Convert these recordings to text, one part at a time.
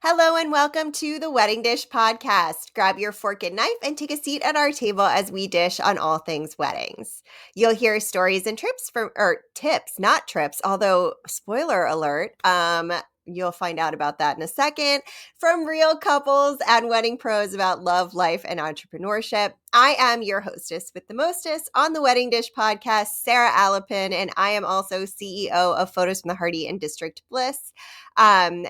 Hello and welcome to the Wedding Dish Podcast. Grab your fork and knife and take a seat at our table as we dish on all things weddings. You'll hear stories and tips, not trips, although spoiler alert, you'll find out about that in a second, from real couples and wedding pros about love, life, and entrepreneurship. I am your hostess with the mostest on the Wedding Dish Podcast, Sarah Alapin, and I am also CEO of Photos from the Harty and District Bliss. And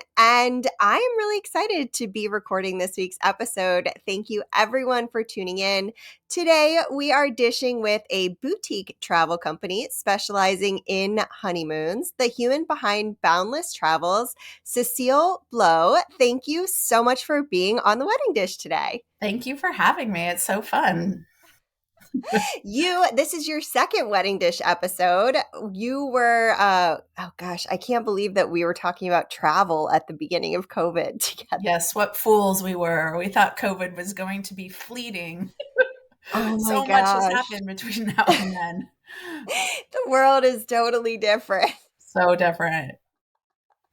I am really excited to be recording this week's episode. Thank you, everyone, for tuning in. Today, we are dishing with a boutique travel company specializing in honeymoons, the human behind Boundless Travels, Cecile Blow. Thank you so much for being on the Wedding Dish today. Thank you for having me. It's so fun. This is your second Wedding Dish episode. You were, I can't believe that we were talking about travel at the beginning of COVID together. Yes, what fools we were. We thought COVID was going to be fleeting. Oh my So much has happened between now and then. The world is totally different. So different.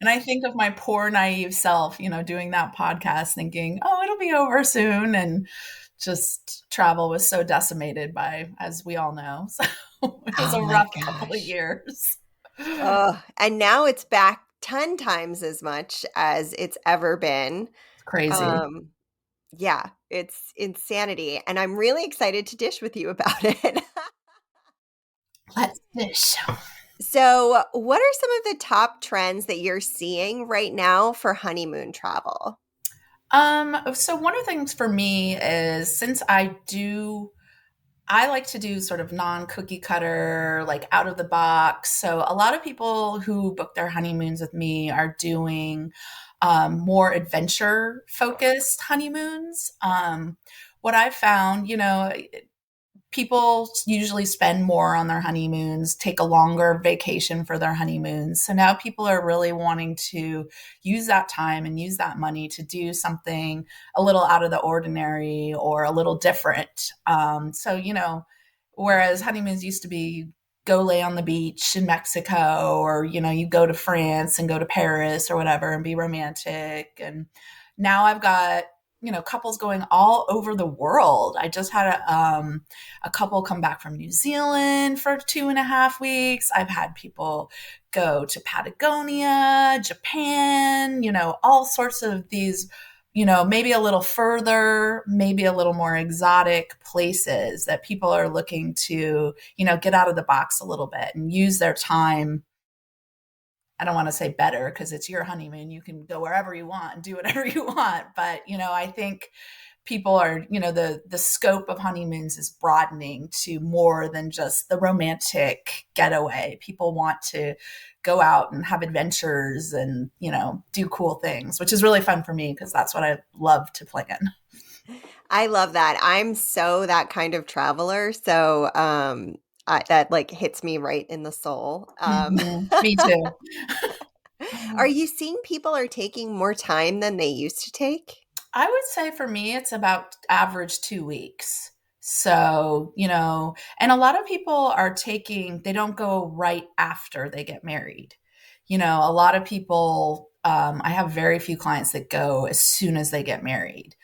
And I think of my poor naive self, doing that podcast thinking, oh, it'll be over soon. And just travel was so decimated by, as we all know. So it was a rough couple of years. And now it's back 10 times as much as it's ever been. It's crazy. Yeah, it's insanity. And I'm really excited to dish with you about it. Let's dish. So, what are some of the top trends that you're seeing right now for honeymoon travel? So one of the things for me is since I like to do sort of non-cookie cutter, like out of the box. So a lot of people who book their honeymoons with me are doing more adventure focused honeymoons. What I've found, people usually spend more on their honeymoons, take a longer vacation for their honeymoons. So now people are really wanting to use that time and use that money to do something a little out of the ordinary or a little different. Whereas honeymoons used to be go lay on the beach in Mexico, or, you go to France and go to Paris or whatever and be romantic. And now I've got couples going all over the world. I just had a couple come back from New Zealand for 2.5 weeks. I've had people go to Patagonia, Japan, all sorts of these, maybe a little further, maybe a little more exotic places that people are looking to, get out of the box a little bit and use their time. I don't want to say better because it's your honeymoon. You can go wherever you want and do whatever you want. But, I think people are, the scope of honeymoons is broadening to more than just the romantic getaway. People want to go out and have adventures and, do cool things, which is really fun for me because that's what I love to plan. I love that. I'm so that kind of traveler. So, that like hits me right in the soul. Me too. Are you seeing people are taking more time than they used to take? I would say for me, it's about average 2 weeks. So, and a lot of people are they don't go right after they get married. A lot of people, I have very few clients that go as soon as they get married.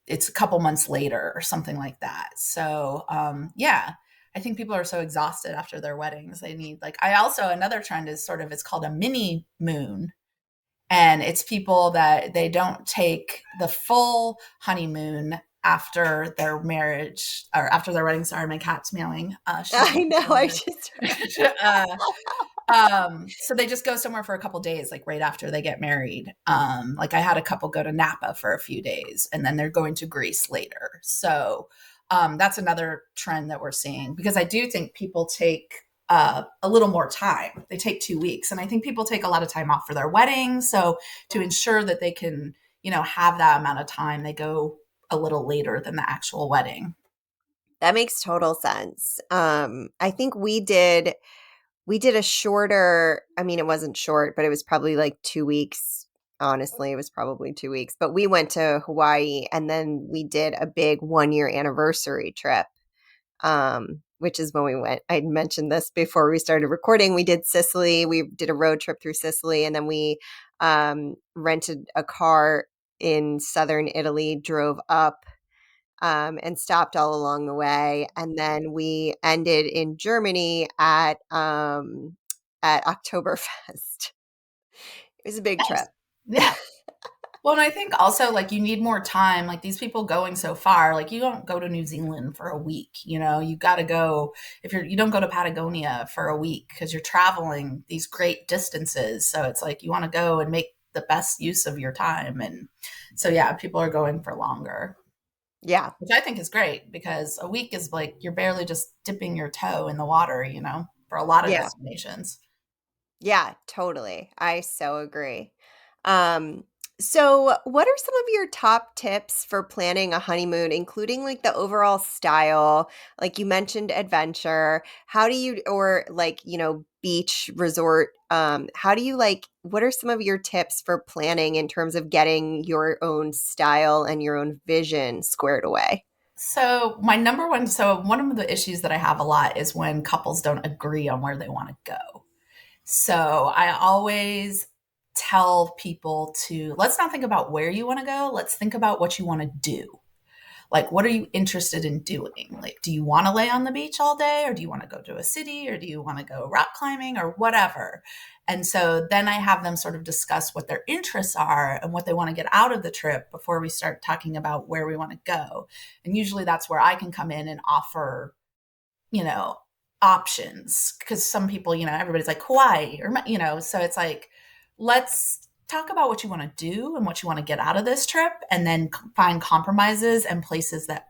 It's a couple months later or something like that. So, I think people are so exhausted after their weddings. They need another trend is it's called a mini moon. And it's people that they don't take the full honeymoon after their marriage or after their wedding. Sorry, my cat's meowing. I know. I just so they just go somewhere for a couple days, like right after they get married. I had a couple go to Napa for a few days and then they're going to Greece later. So that's another trend that we're seeing because I do think people take a little more time. They take 2 weeks. And I think people take a lot of time off for their wedding. So to ensure that they can, have that amount of time, they go a little later than the actual wedding. That makes total sense. I think we did a shorter, it wasn't short, but it was probably like 2 weeks. Honestly, it was probably 2 weeks, but we went to Hawaii and then we did a big 1-year anniversary trip, which is when we went. I mentioned this before we started recording. We did Sicily. We did a road trip through Sicily and then we rented a car in southern Italy, drove up and stopped all along the way. And then we ended in Germany at Oktoberfest. It was a big trip. Nice. Yeah. Well, and I think also like you need more time. Like these people going so far, like you don't go to New Zealand for a week. You got to go if you don't go to Patagonia for a week because you're traveling these great distances. So it's like you want to go and make the best use of your time. And so yeah, people are going for longer, Yeah. which I think is great because a week is like you're barely just dipping your toe in the water, for a lot of Yeah. destinations. Yeah, totally. I so agree. Um, so what are some of your top tips for planning a honeymoon, including like the overall style? Like you mentioned adventure. How do you, or like, beach resort, how do you like, what are some of your tips for planning in terms of getting your own style and your own vision squared away? So my number one, so one of the issues that I have a lot is when couples don't agree on where they want to go. So I always tell people to let's not think about where you want to go. Let's think about what you want to do. Like, what are you interested in doing? Like, do you want to lay on the beach all day, or do you want to go to a city, or do you want to go rock climbing, or whatever? And so then I have them sort of discuss what their interests are and what they want to get out of the trip before we start talking about where we want to go. And usually that's where I can come in and offer, you know, options because some people, everybody's like Hawaii or, so it's like, let's talk about what you want to do and what you want to get out of this trip and then find compromises and places that,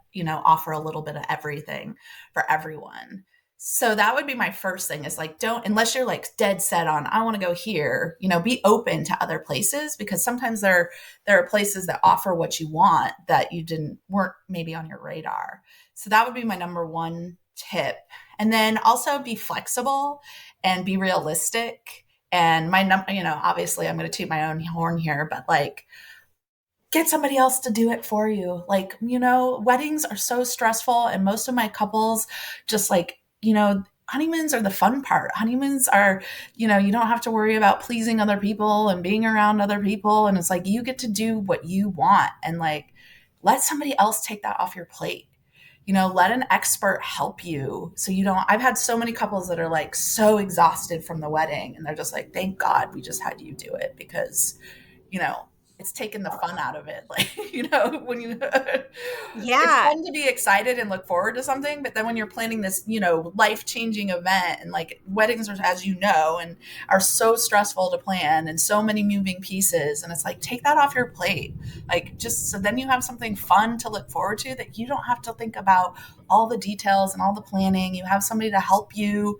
offer a little bit of everything for everyone. So that would be my first thing is like, don't, unless you're like dead set on, I want to go here, be open to other places because sometimes there are places that offer what you want that weren't maybe on your radar. So that would be my number one tip. And then also be flexible and be realistic. And my number, obviously I'm going to toot my own horn here, but like get somebody else to do it for you. Like, weddings are so stressful. And most of my couples just like, honeymoons are the fun part. Honeymoons are, you don't have to worry about pleasing other people and being around other people. And it's like, you get to do what you want and like, let somebody else take that off your plate. Let an expert help you. So I've had so many couples that are like so exhausted from the wedding and they're just like, thank God we just had you do it because, you know, it's taken the fun out of it. Like, when it's Yeah. fun to be excited and look forward to something, but then when you're planning this, life-changing event and like weddings are, as and are so stressful to plan and so many moving pieces. And it's like, take that off your plate. Like just so then you have something fun to look forward to that you don't have to think about all the details and all the planning. You have somebody to help you,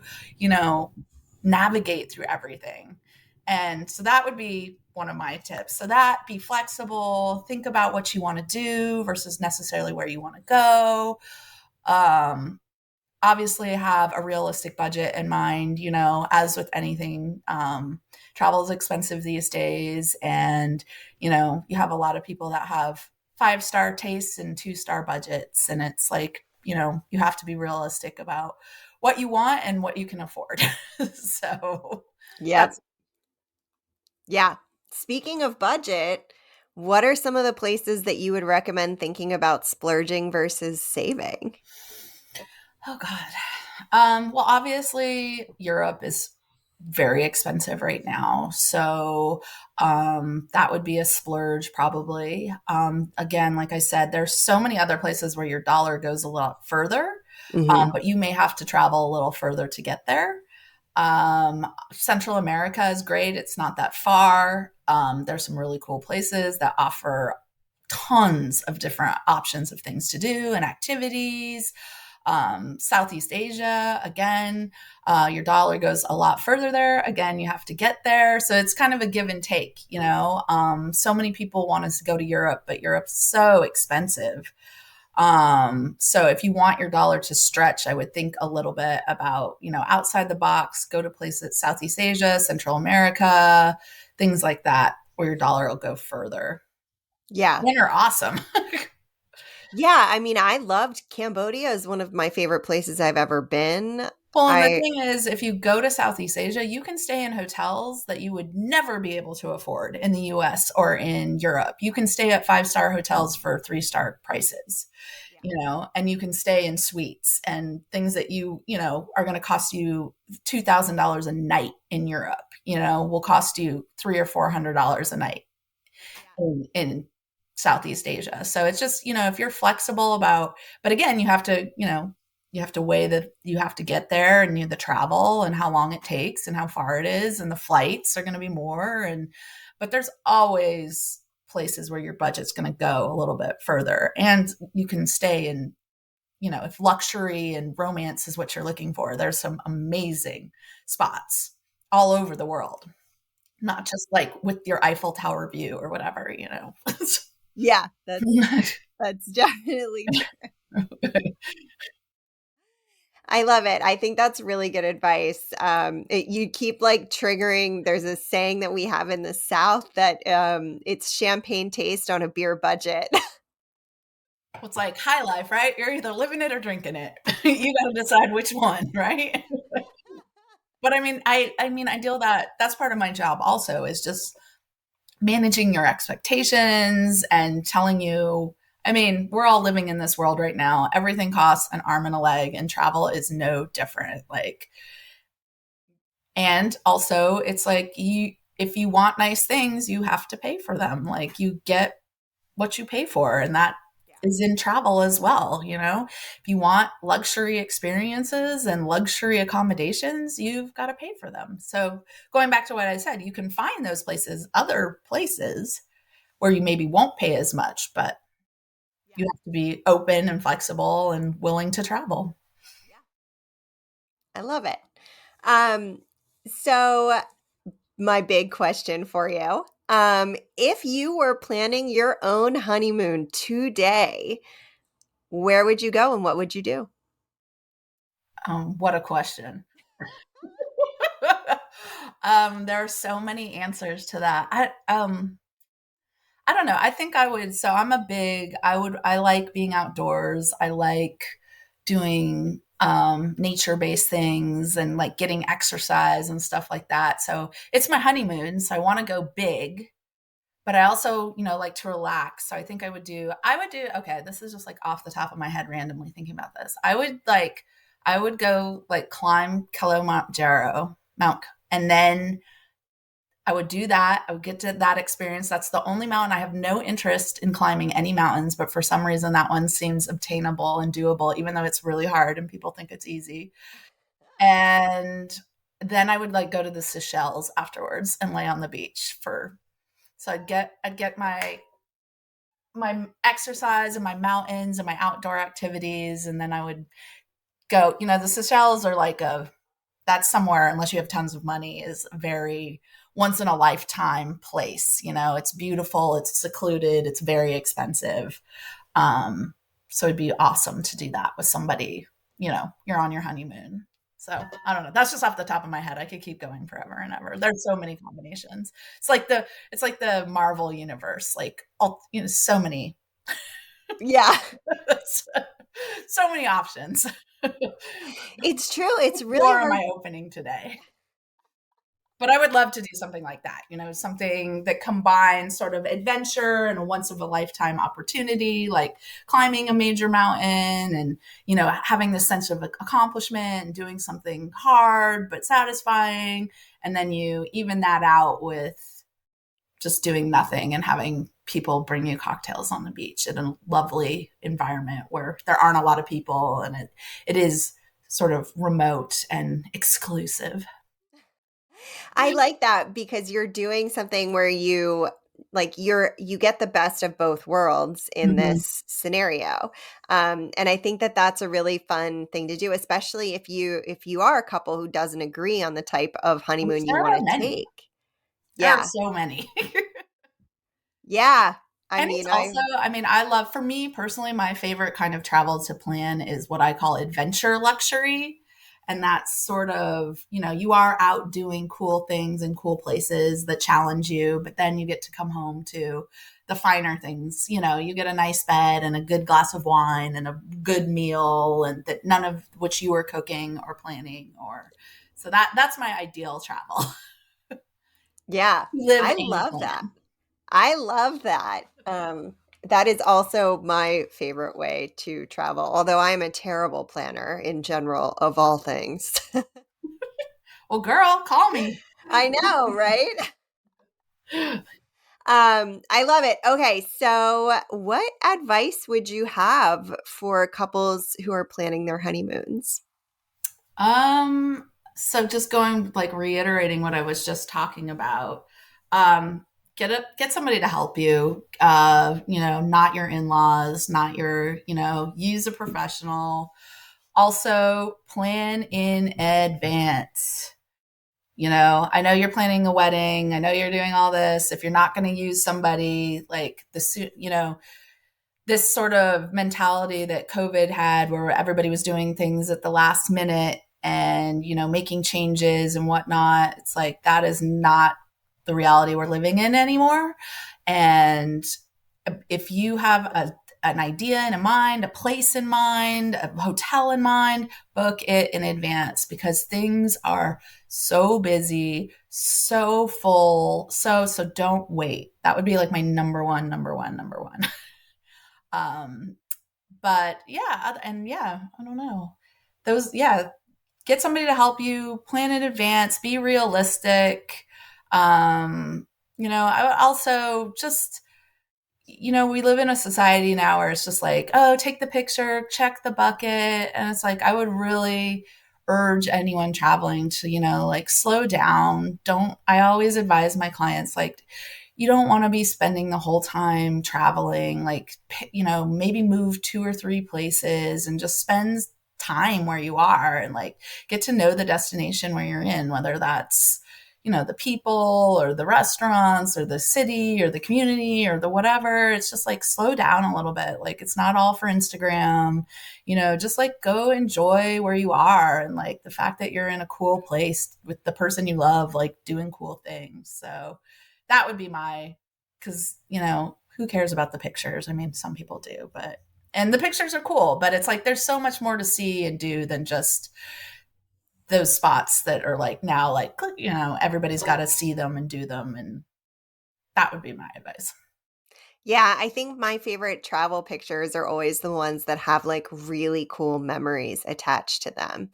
navigate through everything. And so that would be one of my tips. So that be flexible, think about what you want to do versus necessarily where you want to go. Obviously have a realistic budget in mind, as with anything, travel is expensive these days. And, you have a lot of people that have 5-star tastes and 2-star budgets. And it's like, you have to be realistic about what you want and what you can afford. So Yep. that's Yeah. Speaking of budget, what are some of the places that you would recommend thinking about splurging versus saving? Oh God. Well, obviously Europe is very expensive right now. So that would be a splurge probably. Again, like I said, there's so many other places where your dollar goes a lot further, Hmm. but you may have to travel a little further to get there. Central America is great. It's not that far. There's some really cool places that offer tons of different options of things to do and activities. Southeast Asia, again, your dollar goes a lot further there. Again, you have to get there. So it's kind of a give and take, so many people want us to go to Europe, but Europe's so expensive. So if you want your dollar to stretch, I would think a little bit about, outside the box, go to places Southeast Asia, Central America, things like that, where your dollar will go further. Yeah. Men are awesome. Yeah. I mean, I loved Cambodia is one of my favorite places I've ever been. Well, and the I thing is, if you go to Southeast Asia, you can stay in hotels that you would never be able to afford in the US or in Europe. You can stay at five-star hotels for three-star prices, Yeah. and you can stay in suites and things that are going to cost you $2,000 a night in Europe, will cost you three or $400 a night Yeah. in Southeast Asia. So it's just, if you're flexible about, but again, you have to weigh that you have to get there and the travel and how long it takes and how far it is. And the flights are going to be more. But there's always places where your budget's going to go a little bit further and you can stay in, if luxury and romance is what you're looking for, there's some amazing spots all over the world, not just like with your Eiffel Tower view or whatever. Yeah, that's definitely true. I love it. I think that's really good advice. You keep like triggering. There's a saying that we have in the South that it's champagne taste on a beer budget. It's like high life, right? You're either living it or drinking it. You got to decide which one, right? But I mean, I deal that's part of my job also is just managing your expectations and telling you, I mean, we're all living in this world right now. Everything costs an arm and a leg, and travel is no different. Like, and also it's like if you want nice things, you have to pay for them. Like you get what you pay for, and that Yeah. is in travel as well. If you want luxury experiences and luxury accommodations, you've got to pay for them. So going back to what I said, you can find those places, other places where you maybe won't pay as much, but Yeah. you have to be open and flexible and willing to travel. Yeah. I love it. Um, so my big question for you. If you were planning your own honeymoon today, where would you go and what would you do? What a question. There are so many answers to that. I don't know. I think I would. So I like being outdoors. I like doing nature based things and like getting exercise and stuff like that. So it's my honeymoon. So I want to go big, but I also, like to relax. So I would do, okay, this is just like off the top of my head, randomly thinking about this. I would go like climb Kilimanjaro, Mount, and then I would do that. I would get to that experience. That's the only mountain. I have no interest in climbing any mountains, but for some reason that one seems obtainable and doable, even though it's really hard and people think it's easy. And then I would like go to the Seychelles afterwards and lay on the beach so I'd get my exercise and my mountains and my outdoor activities, and then I would go. The Seychelles are that's somewhere, unless you have tons of money, is a very once in a lifetime place. It's beautiful, it's secluded, it's very expensive. So it'd be awesome to do that with somebody. You're on your honeymoon. So I don't know. That's just off the top of my head. I could keep going forever and ever. There's so many combinations. It's like the Marvel universe. Like all so many, Yeah, so many options. it's true. It's What really door am hard. I opening today? But I would love to do something like that, something that combines sort of adventure and a once of a lifetime opportunity, like climbing a major mountain and, having this sense of accomplishment and doing something hard but satisfying. And then you even that out with just doing nothing and having people bring you cocktails on the beach in a lovely environment where there aren't a lot of people and it is sort of remote and exclusive. I like that because you're doing something where you get the best of both worlds in Mhm. this scenario. And I think that that's a really fun thing to do, especially if you are a couple who doesn't agree on the type of Which honeymoon you there want are to many. take. There are Yeah. so many. Yeah. I And it's mean, also, I mean, I love, for me personally, my favorite kind of travel to plan is what I call adventure luxury. And that's sort of, you are out doing cool things in cool places that challenge you, but then you get to come home to the finer things. You get a nice bed and a good glass of wine and a good meal, and that none of which you were cooking or planning. Or so that's my ideal travel. Yeah, Live I and love that. plan. I love that. That is also my favorite way to travel, although I'm a terrible planner in general of all things. Well, girl, call me. I know, right? I love it. Okay, so what advice would you have for couples who are planning their honeymoons? So just going, like, reiterating what I was just talking about. Um, get somebody to help you. Not your in-laws, not your, use a professional. Also, plan in advance. I know you're planning a wedding. I know you're doing all this. If you're not going to use somebody like this sort of mentality that COVID had, where everybody was doing things at the last minute and, making changes and whatnot. It's like that is not the reality we're living in anymore. And if you have an idea in mind, a place in mind, a hotel in mind, book it in advance, because things are so busy, so full. So don't wait. That would be like my number one, number one, number one. Um, but yeah, and yeah, I don't know. Yeah, get somebody to help you plan in advance, be realistic. I would also just, we live in a society now where it's just like, oh, take the picture, check the bucket. And it's like, I would really urge anyone traveling to, like, slow down. I always advise my clients, like, you don't want to be spending the whole time traveling, like, maybe move 2 or 3 places and just spend time where you are and, like, get to know the destination where you're in, whether that's, the people or the restaurants or the city or the community or the whatever. It's just like, slow down a little bit. Like, it's not all for Instagram, just like go enjoy where you are, and like the fact that you're in a cool place with the person you love, like doing cool things. So that would be because, who cares about the pictures? I mean, some people do, and the pictures are cool, but it's like, there's so much more to see and do than just those spots that are like now, like, everybody's got to see them and do them. And that would be my advice. Yeah, I think my favorite travel pictures are always the ones that have like really cool memories attached to them.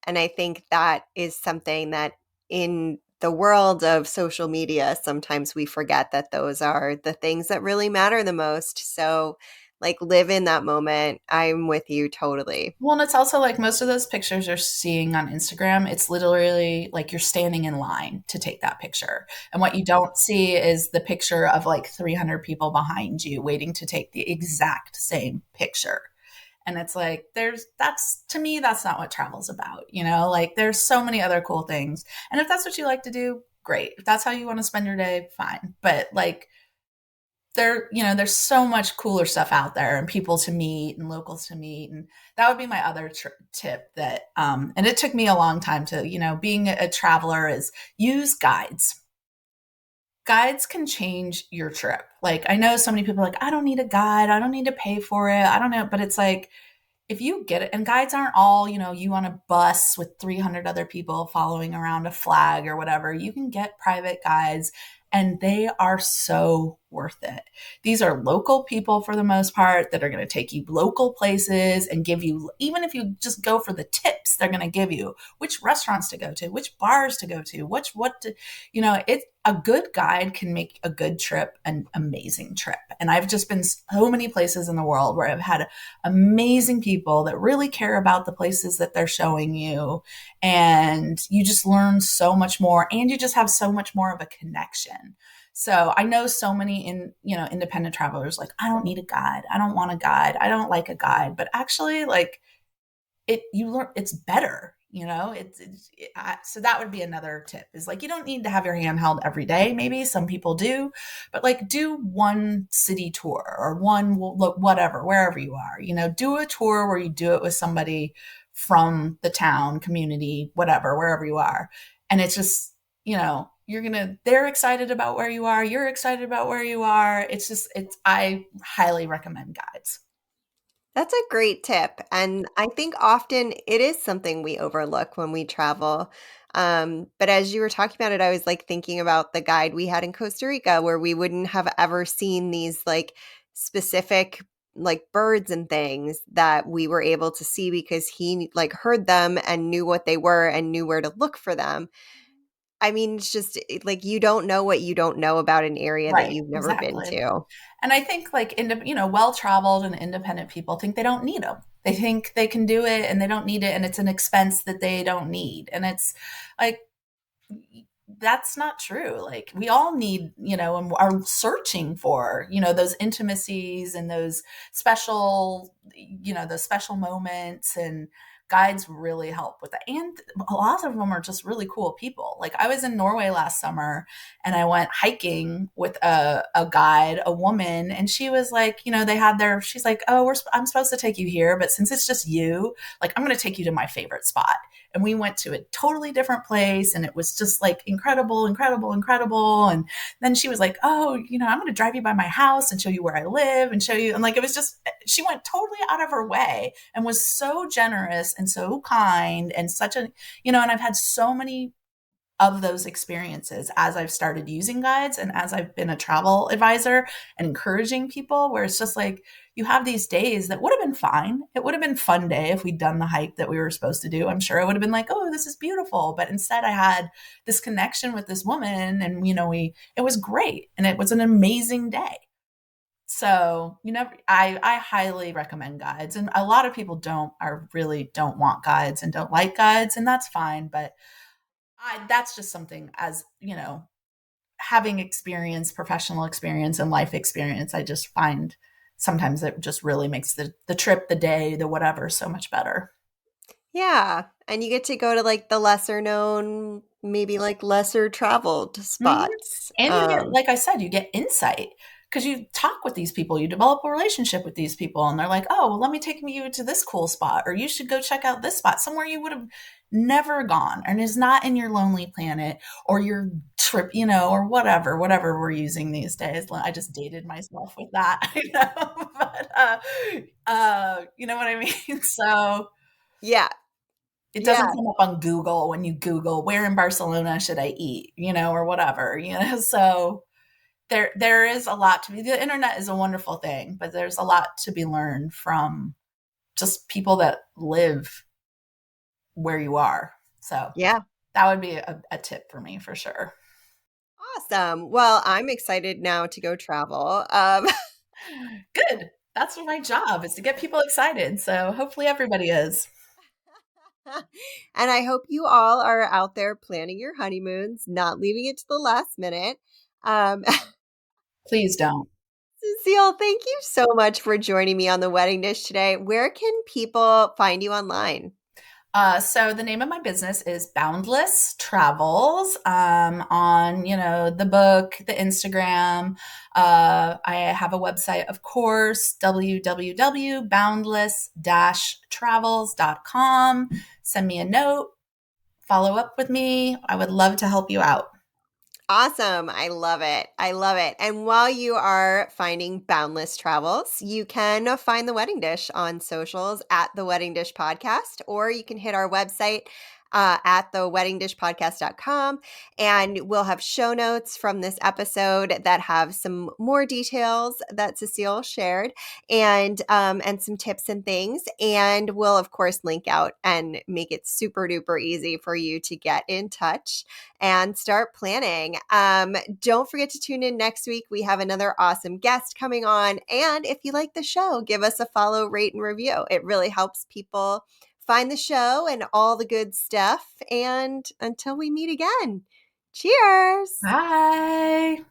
And I think that is something that in the world of social media, sometimes we forget that those are the things that really matter the most. So, like, live in that moment. I'm with you totally. Well, and it's also like most of those pictures you're seeing on Instagram, it's literally like you're standing in line to take that picture. And what you don't see is the picture of like 300 people behind you waiting to take the exact same picture. And it's like, to me, that's not what travel's about. Like, there's so many other cool things. And if that's what you like to do, great. If that's how you want to spend your day, fine. But like, there's so much cooler stuff out there and people to meet and locals to meet. And that would be my other tip, that, and it took me a long time to, being a traveler, is use guides. Guides can change your trip. Like, I know so many people are like, I don't need a guide. I don't need to pay for it. I don't know. But it's like, if you get it, and guides aren't all, you on a bus with 300 other people following around a flag or whatever. You can get private guides, and they are so worth it. These are local people for the most part that are going to take you local places and give you, even if you just go for the tips, they're going to give you which restaurants to go to, which bars to go to, it's a good guide can make a good trip an amazing trip. And I've just been so many places in the world where I've had amazing people that really care about the places that they're showing you. And you just learn so much more, and you just have so much more of a connection. So I know so many independent travelers, like, I don't need a guide. I don't want a guide. I don't like a guide. But actually, like, you learn, it's better. So that would be another tip, is like, you don't need to have your hand held every day. Maybe some people do, but like, do one city tour or one, whatever, wherever you are, do a tour where you do it with somebody from the town, community, whatever, wherever you are. And it's just, they're excited about where you are. You're excited about where you are. I highly recommend guides. That's a great tip. And I think often it is something we overlook when we travel. But as you were talking about it, I was like thinking about the guide we had in Costa Rica where we wouldn't have ever seen these like specific like birds and things that we were able to see because he like heard them and knew what they were and knew where to look for them. I mean, it's just like you don't know what you don't know about an area that Right, you've never been exactly. to. And I think like well-traveled and independent people think they don't need them. They think they can do it and they don't need it, and it's an expense that they don't need. And it's like that's not true. Like we all need, and are searching for, those intimacies and those special moments, and guides really help with that. And a lot of them are just really cool people. Like I was in Norway last summer and I went hiking with a guide, a woman, and she was like, she's like, oh, I'm supposed to take you here, but since it's just you, like I'm going to take you to my favorite spot. And we went to a totally different place and it was just like incredible, incredible, incredible. And then she was like, oh, I'm going to drive you by my house and show you where I live and show you. And like, it was just, she went totally out of her way and was so generous and so kind and and I've had so many of those experiences as I've started using guides and as I've been a travel advisor and encouraging people, where it's just like you have these days that would have been fine. It would have been a fun day if we'd done the hike that we were supposed to do. I'm sure I would have been like, oh, this is beautiful. But instead I had this connection with this woman and, it was great. And it was an amazing day. So, I highly recommend guides. And a lot of people really don't want guides and don't like guides, and that's fine. But that's just something, as having experience, professional experience and life experience, I just find sometimes it just really makes the trip, the day, the whatever so much better. Yeah. And you get to go to like the lesser known, maybe like lesser traveled Mhm. spots. And you get, like I said, you get insight because you talk with these people, you develop a relationship with these people, and they're like, oh, well, let me take you to this cool spot, or you should go check out this spot somewhere you would have never gone and is not in your Lonely Planet or your trip, or whatever we're using these days. I just dated myself with that, but you know what I mean? So Yeah. it Yeah. doesn't come up on Google when you Google where in Barcelona should I eat, or whatever, so there is a lot to be. The internet is a wonderful thing, but there's a lot to be learned from just people that live where you are. So Yeah. that would be a tip for me for sure. Awesome. Well, I'm excited now to go travel. Good. That's my job, is to get people excited. So hopefully everybody is. And I hope you all are out there planning your honeymoons, not leaving it to the last minute. Um, Please don't. Cecile, thank you so much for joining me on the wedding dish today. Where can people find you online? So the name of my business is Boundless Travels, on, the book, the Instagram. I have a website, of course, www.boundless-travels.com. Send me a note, follow up with me. I would love to help you out. Awesome. I love it. I love it. And while you are finding Boundless Travels, you can find The Wedding Dish on socials at The Wedding Dish Podcast, or you can hit our website at theweddingdishpodcast.com. And we'll have show notes from this episode that have some more details that Cecile shared and some tips and things. And we'll, of course, link out and make it super duper easy for you to get in touch and start planning. Don't forget to tune in next week. We have another awesome guest coming on. And if you like the show, give us a follow, rate, and review. It really helps people find the show and all the good stuff. And until we meet again, cheers. Bye.